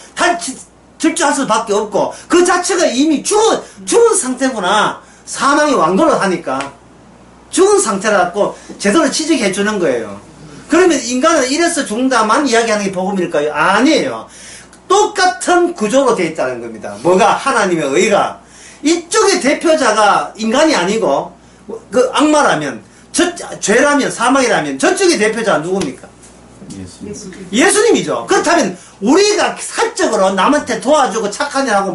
질주할 수밖에 없고, 그 자체가 이미 죽은 상태구나. 사망의 왕도를 하니까. 죽은 상태라고 제대로 지적해 주는 거예요. 그러면 인간은 이래서 죽는다만 이야기하는 게 복음일까요? 아니에요. 똑같은 구조로 되어 있다는 겁니다. 뭐가? 하나님의 의가. 이쪽의 대표자가 인간이 아니고, 그 악마라면, 죄라면, 사망이라면, 저쪽의 대표자가 누굽니까? 예수님이죠. 그렇다면, 우리가 사적으로 남한테 도와주고 착한 일 하고,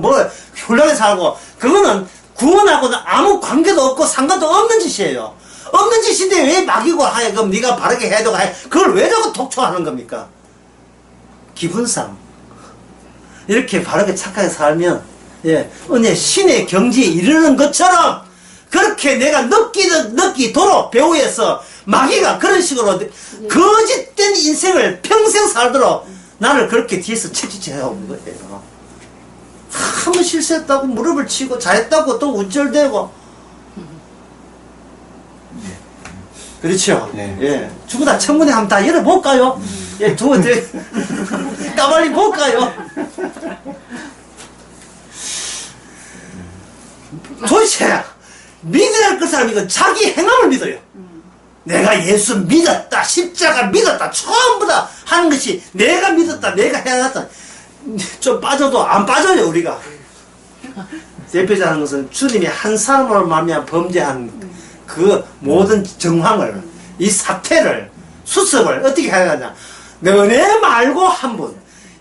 훌륭하게 살고, 그거는 구원하고는 아무 관계도 없고 상관도 없는 짓이에요. 없는 짓인데 왜 막이고 하여금 네가 바르게 해도 그걸 왜 자꾸 독촉하는 겁니까? 기분상. 이렇게 바르게 착하게 살면, 은혜 신의 경지에 이르는 것처럼, 그렇게 내가 느끼도록 배우에서 마귀가 그런 식으로 거짓된 인생을 평생 살도록 나를 그렇게 뒤에서 채찍질 해오는 거예요. 한 번 실수했다고 무릎을 치고 잘했다고 또 우쭐대고. 그렇죠? 네. 예. 주부 다 청문회 한번 다 열어볼까요? 예, 까발리 볼까요? 도대체 믿어야 할 그 사람이 자기 행함을 믿어요. 내가 예수 믿었다, 십자가 믿었다, 전부 다 하는 것이 내가 믿었다, 내가 해야겠다. 좀 빠져도 안 빠져요, 우리가. 대표자는 것은 주님이 한 사람으로 말미암아 범죄한 그 모든 정황을, 이 사태를, 수습을 어떻게 해야 하냐. 너네 말고 한 분,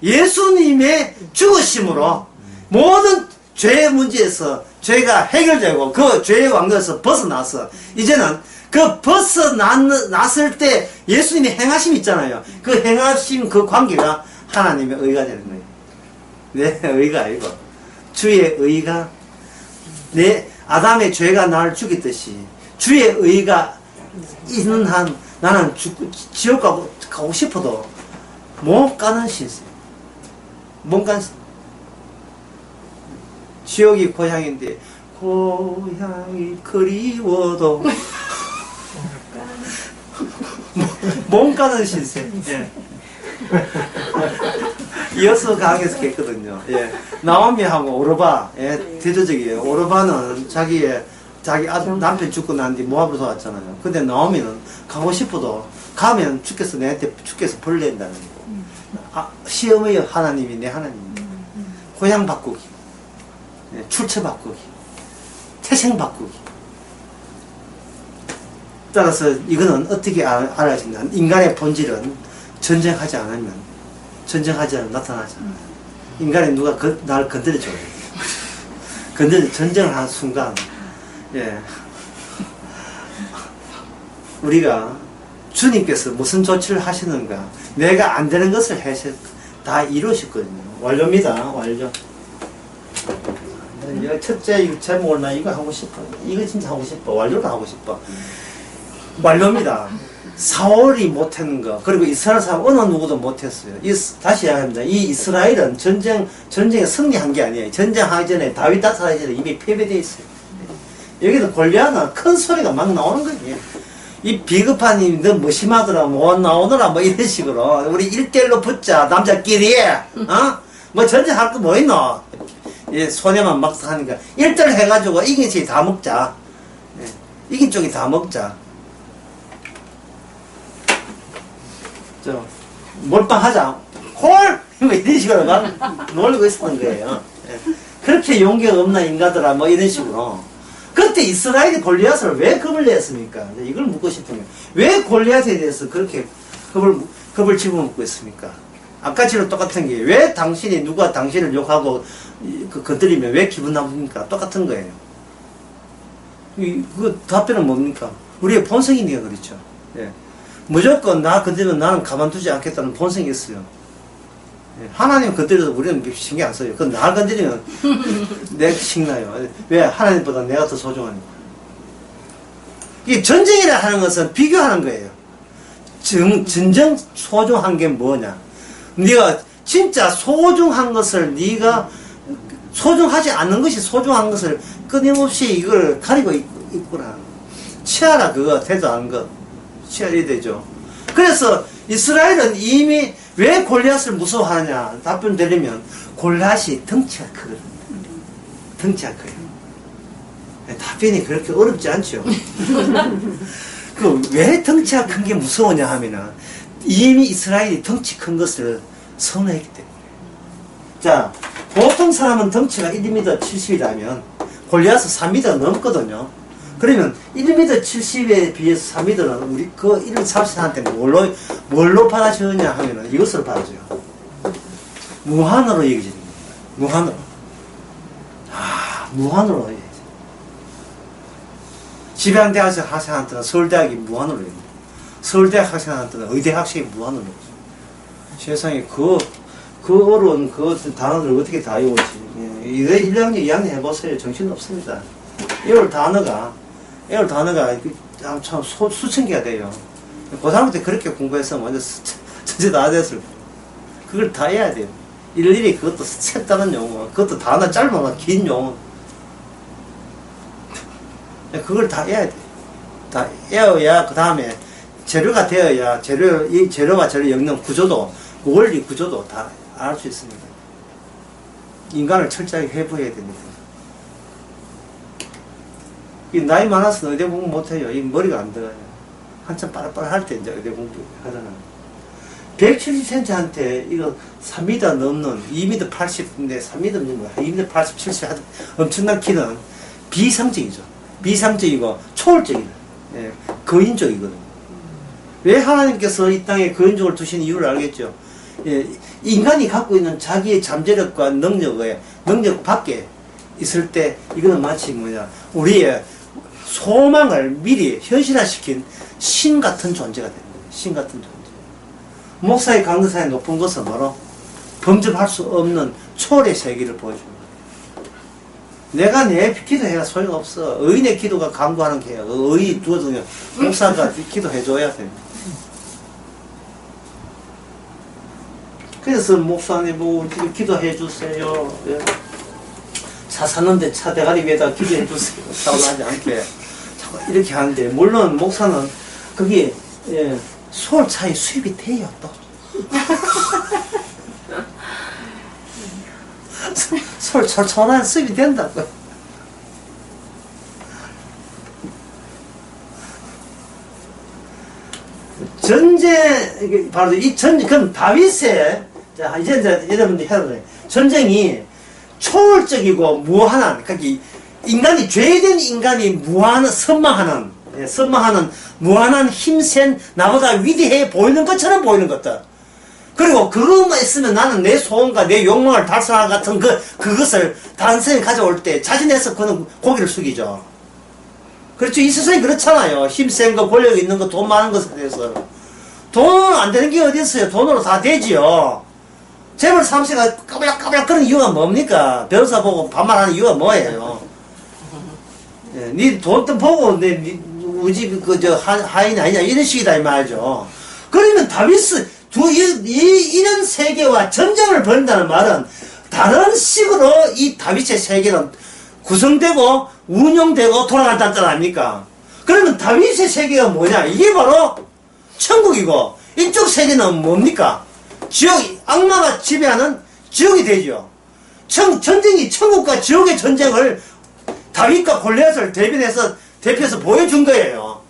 예수님의 죽으심으로 모든 죄의 문제에서 죄가 해결되고 그 죄의 왕국에서 벗어나서 이제는 그 벗어났을 때 예수님이 행하심 있잖아요. 그 행하심 그 관계가 하나님의 의가 되는 거예요. 내 의가 아니고 주의 의가, 내 아담의 죄가 나를 죽였듯이 주의 의가 있는 한 나는 지옥 가고 싶어도 못 가는 신세. 못 가는 신세. 지옥이 고향인데 고향이 그리워도 못 가는 신세. 예. 이어서 강에서 했거든요. 예. 나오미하고 오르바, 대조적이에요. 오르바는 자기 남편 죽고 난 뒤 모압으로 돌아왔잖아요. 근데 나오미는 가고 싶어도 가면 주께서 내한테 벌 낸다는 거. 시험의 하나님이 내 하나님입니다. 고향 바꾸기, 출처 바꾸기, 태생 바꾸기. 따라서 이거는 어떻게 알아진다. 인간의 본질은 전쟁하지 않으면 나타나지 않아요. 인간에 누가 나를 건드려줘요. 전쟁을 하는 순간, 우리가 주님께서 무슨 조치를 하시는가, 내가 안 되는 것을 다 이루셨거든요. 완료입니다. 완료. 첫째 제목을 나 이거 하고 싶어. 이거 진짜 하고 싶어. 완료를 하고 싶어. 완료입니다. 사울이 못했는 거, 그리고 이스라엘 사람 어느 누구도 못했어요. 다시 이야기합니다. 이 이스라엘은 전쟁에 승리한 게 아니에요. 전쟁하기 전에, 다윗 다스리기 전에 이미 패배되어 있어요. 여기도 골리앗은 큰 소리가 막 나오는 거예요. 이 비겁한 님이 너 무심하더라, 못 나오더라, 뭐 이런 식으로. 우리 1대1로 붙자, 남자끼리. 뭐 전쟁할 거 뭐 있노? 소녀만 막 하니까. 1대1 해가지고 이긴 쪽이 다 먹자. 이긴 쪽이 다 먹자. 몰빵하자. 콜! 뭐 이런 식으로 막 놀고 있었던 거예요. 그렇게 용기가 없나 인가더라, 뭐 이런 식으로. 그때 이스라엘이 골리앗을 왜 겁을 냈습니까? 이걸 묻고 싶은 거예요. 왜 골리앗에 대해서 그렇게 겁을, 겁을 집어먹고 있습니까? 아까처럼 똑같은 게 왜 당신이 누가 당신을 욕하고 건드리면 왜 기분 나쁩니까? 똑같은 거예요. 그 답변은 뭡니까? 우리의 본성이니까 그렇죠. 예. 무조건 나 건드리면 나는 가만두지 않겠다는 본성이 있어요. 예. 하나님 건드려도 우리는 신경 안 써요. 그건 나 건드리면 내가 신나요. 왜? 하나님보다 내가 더 소중하니까. 이 전쟁이라 하는 것은 비교하는 거예요. 진정 소중한 게 뭐냐? 네가 진짜 소중한 것을 네가 소중하지 않는 것이 소중한 것을 끊임없이 이걸 가리고 있구나. 치아라 그거 대도한 거 치아리 되죠. 그래서 이스라엘은 이미 왜 골리앗을 무서워하느냐 답변 드리면 골리앗이 덩치가 크거든. 덩치가 커요. 답변이 그렇게 어렵지 않죠. 그 왜 덩치가 큰 게 무서우냐 하면은 이미 이스라엘이 덩치 큰 것을 선호했기 때문에. 자, 보통 사람은 덩치가 1m 70이라면 골리앗은 3m 넘거든요. 그러면 1m 70에 비해서 3m는 우리 그 1m 40한테 뭘로 받아주느냐 하면은 이것으로 받아줘요. 무한으로 여겨지는 겁니다. 무한으로. 무한으로 여겨져. 지방대학 학생한테는 서울대학이 무한으로 여겨집니다. 서울대학 학생한테는 의대 학생이 무한으로 여겨져요. 세상에 그 어려운 그 단어를 어떻게 다 외우지. 1학년, 2학년 해보세요. 정신없습니다. 애월 단어가 참 수천 개가 돼요. 고3 때 그렇게 공부했으면 완전 전체 다 됐을 거예요. 그걸 다 해야 돼요. 일일이 그것도 색다른 용어, 그것도 단어 짧으면 긴 용어. 그걸 다 해야 돼. 다 해야 그 다음에 재료가 되어야 이 재료와 재료 엮는 구조도, 원리 구조도 다 알 수 있습니다. 인간을 철저하게 회부해야 됩니다. 이 나이 많아서 의대 공부 못해요. 이 머리가 안 들어가요. 한참 빠라빠라 할 때 이제 의대 공부 하잖아요. 170cm한테 이거 3m 넘는 2m 80인데 3m 넘는 거야. 2m 80, 70 하던 엄청난 키는 비상적이죠. 비상적이고 초월적이다. 예, 거인적이거든요. 왜 하나님께서 이 땅에 거인족을 두신 이유를 알겠죠? 예, 인간이 갖고 있는 자기의 잠재력과 능력 밖에 있을 때 이거는 마치 뭐냐, 우리의 소망을 미리 현실화시킨 신 같은 존재가 되는 거예요. 신 같은 존재. 목사의 강도사의 높은 것은 바로 범접할 수 없는 초월의 세계를 보여주는 거예요. 내가 내 기도해야 소용없어. 의인의 기도가 강구하는 게요. 의의 두어두면 목사가 기도해줘야 됩니다. 그래서 목사님 보고 기도해 주세요. 예. 차 샀는데 차 대가리 위에다 기도해 주세요. 사고 나지 않게. 자꾸 이렇게 하는데, 물론 목사는 그게 소울 차이 수입이 돼요, 또. 소울 천원 수입이 된다고. 전쟁, 바로 이 전쟁, 그럼 다윗의, 자, 이제 여러분들 해야 돼. 전쟁이 초월적이고 무한한, 그러니까 인간이, 죄된 인간이 선망하는 무한한 힘센, 나보다 위대해 보이는 것처럼 보이는 것들. 그리고 그것만 있으면 나는 내 소원과 내 욕망을 달성할 같은 그것을 단순히 가져올 때 자진해서 그는 고개를 숙이죠. 그렇죠. 이 세상이 그렇잖아요. 힘센 거, 권력 있는 거, 돈 많은 것에 대해서. 돈 안 되는 게 어디 있어요? 돈으로 다 되지요. 재벌 3세가 까불락까불락 그런 이유가 뭡니까? 변호사 보고 반말하는 이유가 뭐예요? 예, 니 돈 보고 우리 집 하인 아니냐 이런 식이다 이 말이죠. 그러면 다윗은 이런 세계와 전쟁을 벌인다는 말은 다른 식으로 이 다윗의 세계는 구성되고 운영되고 돌아간다는 뜻 아닙니까? 그러면 다윗의 세계가 뭐냐? 이게 바로 천국이고, 이쪽 세계는 뭡니까? 악마가 지배하는 지옥이 되죠. 전쟁이 천국과 지옥의 전쟁을 다윗과 골리앗을 대표해서 보여준 거예요.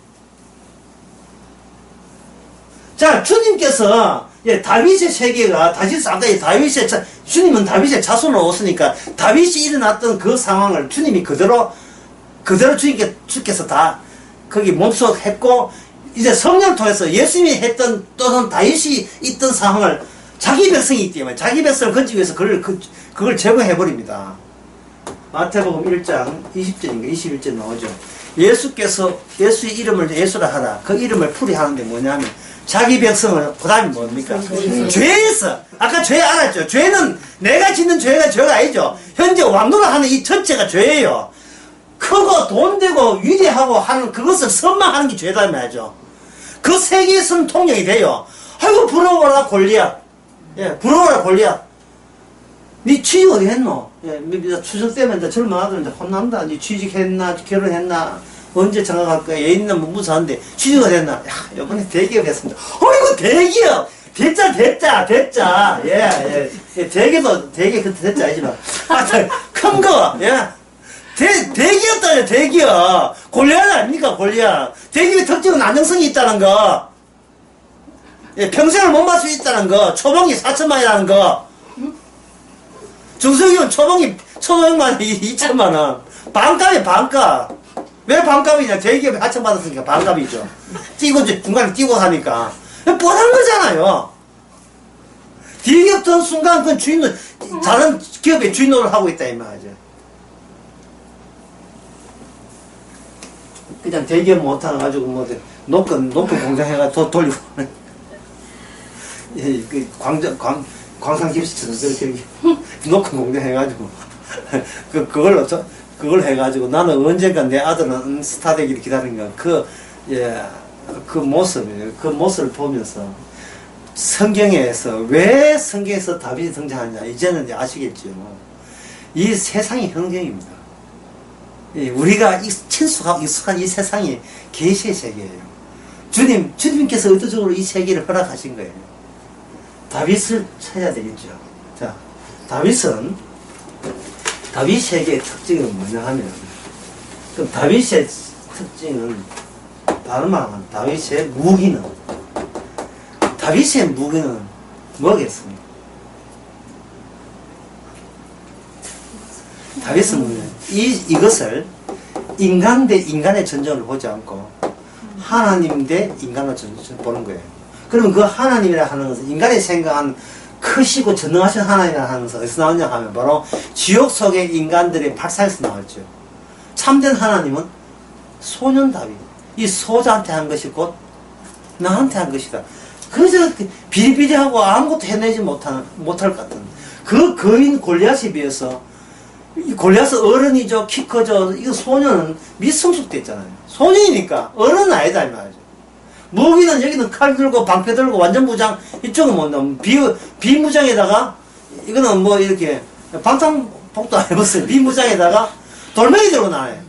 자, 주님께서, 다윗의 세계가, 주님은 다윗의 자손으로 오시니까, 다윗이 일어났던 그 상황을 주님이 그대로 주님께서 다, 거기 몸속했고, 이제 성령을 통해서 예수님이 했던 또는 다윗이 있던 상황을 자기 백성이 있기 때문에 자기 백성을 건지기 위해서 그걸 제거해버립니다. 마태복음 1장 20절인가 21절 나오죠. 예수께서 예수의 이름을 예수라 하라. 그 이름을 풀이하는데 뭐냐면 자기 백성을, 그 다음에 뭡니까? 죄에서, 아까 죄 알았죠? 죄는 내가 짓는 죄가 아니죠. 현재 왕노를 하는 이 전체가 죄예요. 크고 돈 되고 위대하고 하는 그것을 선망하는 게 죄다 말이죠. 그 세계에서는 통용이 돼요. 아이고 부러워라 골리앗. 예, 부러워라 골리앗. 니 취직 어디 했노? 예, 추석 때면 이제 젊은 아들은 이제 혼난다. 니 취직했나? 결혼했나? 언제 장가갈 거야? 애 있는 무무사한데 취직을 했나? 야, 요번에 대기업 했습니다. 어이구, 대기업! 됐자. 예. 대기도, 그 됐자 아니지만. 하여튼, 큰 거, 예. 대기업도 대기업. 골리앗 아닙니까, 골리앗. 대기업의 특징은 안정성이 있다는 거. 예, 평생을 못 맞출 수 있다는 거. 초봉이 4천만이라는 거. 중소기업 초봉이 1,500만원, 2천만원. 반값이 반값. 왜 반값이냐? 대기업에 하청받았으니까 반값이죠. 중간에 뛰고 하니까. 뻔한 거잖아요. 대기업 던 순간 그 주인은, 다른 기업의 주인으로 하고 있다, 이 말이죠. 그냥 대기업 못하가지고, 높은 공장 해가지고 돌리고. 예, 광산기술처럼 그렇게 높은 공장 해가지고. 그걸 해가지고 나는 언젠가 내 아들은 스타 되기를 기다리는 거, 그 모습이에요. 그 모습을 보면서 성경에서 왜 성경에서 다윗이 등장하냐 이제는 이제 아시겠죠. 이 세상이 현경입니다. 우리가 친숙하고 익숙한 이 세상이 계시의 세계예요. 주님께서 의도적으로 이 세계를 허락하신 거예요. 다윗을 찾아야 되겠죠. 자, 다윗에게 특징은 뭐냐 하면, 그럼 다윗의 특징은, 다른 말로 하면 다윗의 무기는 뭐겠습니까? 다윗은 뭐냐? 이것을 인간 대 인간의 전쟁을 보지 않고 하나님 대 인간의 전쟁을 보는 거예요. 그러면 그 하나님이라 하는 것은 인간이 생각한 크시고 전능하신 하나님이라 하는 것은 어디서 나오냐 하면 바로 지옥 속의 인간들의 발사에서 나왔죠. 참된 하나님은 소년 다윗, 이 소자한테 한 것이 곧 나한테 한 것이다. 그래서 비리비리하고 아무것도 해내지 못할 것 같은 그 거인 골리앗에 비해서 이 골리앗은 어른이죠. 키 커져. 이거 소년은 미성숙됐잖아요. 소년이니까 어른은 아니다 이 말이죠. 무기는 여기는 칼 들고 방패 들고 완전 무장, 이쪽은 뭐 비무장에다가 이거는 뭐 이렇게 방탄복도 안 입었어요. 비무장에다가 돌멩이 들고 나와요.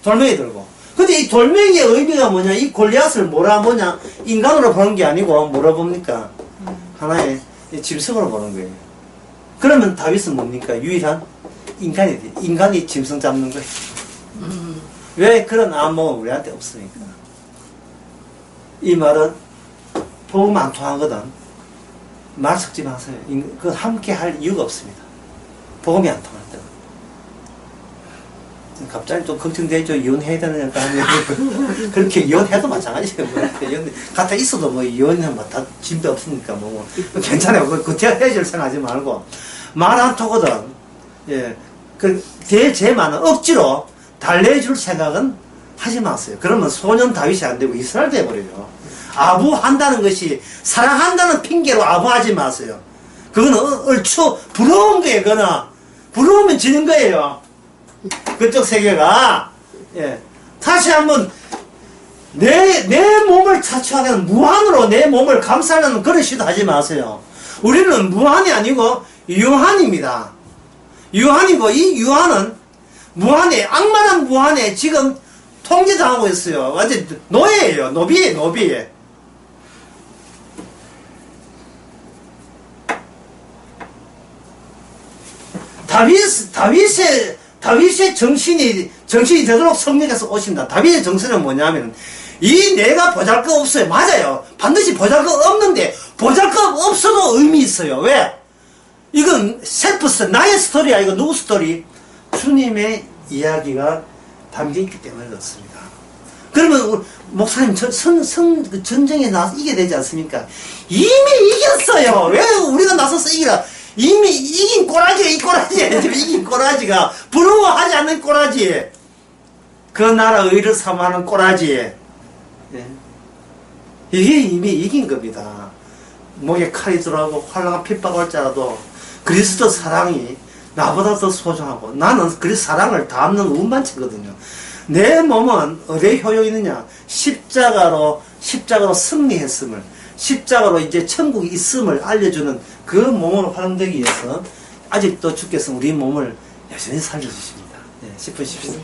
돌멩이 들고. 근데 이 돌멩이의 의미가 뭐냐? 이 골리앗을 뭐냐? 인간으로 보는 게 아니고 뭐라 봅니까? 하나의 짐승으로 보는 거예요. 그러면 다윗은 뭡니까? 유일한 인간이 짐승 잡는 거예요. 왜 그런 안목은 우리한테 없으니까. 이 말은 복음 안 통하거든. 말 섞지 마세요. 그 함께 할 이유가 없습니다. 복음이 안 통할 때. 갑자기 좀 걱정되죠. 이혼해야 되느냐. 그렇게 이혼해도 마찬가지예요. 같아 있어도 뭐 이혼은 뭐 다 진배 없으니까 뭐 괜찮아요. 그 헤어질 생각하지 말고. 말 안 통거든. 예. 제 말은 억지로 달래줄 생각은 하지 마세요. 그러면 소년 다윗이 안 되고 이스라엘 돼버려요. 아부한다는 것이 사랑한다는 핑계로 아부하지 마세요. 그거는 얼추 부러운 거예요. 그거는 부러우면 지는 거예요. 그쪽 세계가. 예. 다시 한번 내 몸을 자초하는 무한으로 내 몸을 감싸는 그런 시도 하지 마세요. 우리는 무한이 아니고 유한입니다. 유한이고 이 유한은 무한에 악마란 무한에 지금 통제당하고 있어요. 완전 노예예요. 노비예요. 노비. 다윗의 정신이 되도록 성령께서 오신다. 다윗의 정신은 뭐냐면 이 내가 보잘것 없어요. 맞아요. 반드시 보잘것 없는데 보잘것 없어도 의미 있어요. 왜? 이건 셀프 나의 스토리야. 이거 누구 스토리? 주님의 이야기가 담겨있기 때문에 그렇습니다. 그러면 목사님 그 전쟁에 나서 이겨야 되지 않습니까? 이미 이겼어요. 왜 우리가 나서서 이기라? 이미 이긴 꼬라지가 이 꼬라지예요. 이긴 꼬라지가 부러워하지 않는 꼬라지. 그 나라 의를 삼하는 꼬라지. 예. 이게 이미 이긴 겁니다. 목에 칼이 들어가고 활랑한 핍박 올지라도 그리스도 사랑이 나보다 더 소중하고 나는 그리스도 사랑을 담는 운반체거든요. 내 몸은 어디에 효용이 있느냐? 십자가로 승리했음을, 십자가로 이제 천국이 있음을 알려주는 그 몸으로 활용되기 위해서 아직도 주께서 우리 몸을 여전히 살려주십니다. 예, 10분 쉽시다.